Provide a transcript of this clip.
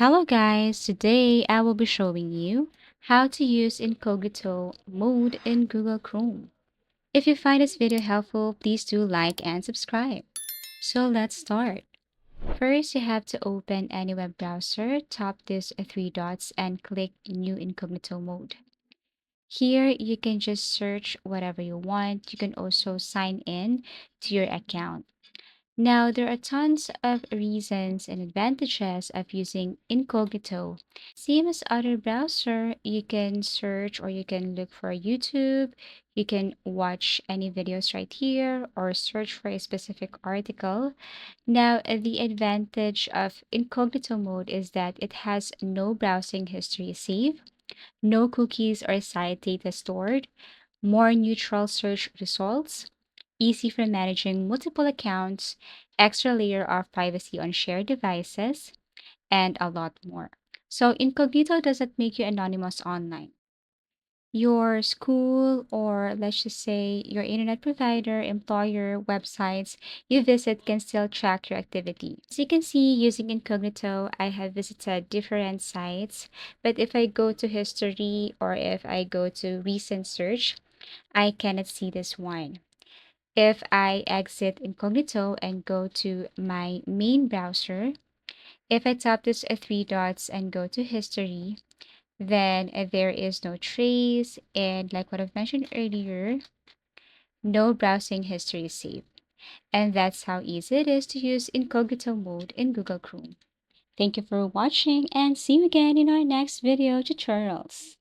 Hello guys, today I will be showing you how to use Incognito mode in Google Chrome. If you find this video helpful, please do like and subscribe. So let's start. First, you have to open any web browser, tap these three dots and click New Incognito mode. Here, you can just search whatever you want. You can also sign in to your account. Now, there are tons of reasons and advantages of using Incognito. Same as other browser, you can search or you can look for YouTube, you can watch any videos right here or search for a specific article. Now, the advantage of Incognito mode is that it has no browsing history saved, no cookies or site data stored, more neutral search results, easy for managing multiple accounts, extra layer of privacy on shared devices, and a lot more. So, incognito doesn't make you anonymous online. Your school, or let's just say your internet provider, employer, websites you visit can still track your activity. As you can see, using incognito, I have visited different sites, but if I go to history or if I go to recent search, I cannot see this one. If I exit incognito and go to my main browser, if I tap this three dots and go to history, then there is no trace. And like what I've mentioned earlier, no browsing history is saved. And that's how easy it is to use incognito mode in Google Chrome. Thank you for watching and see you again in our next video tutorials.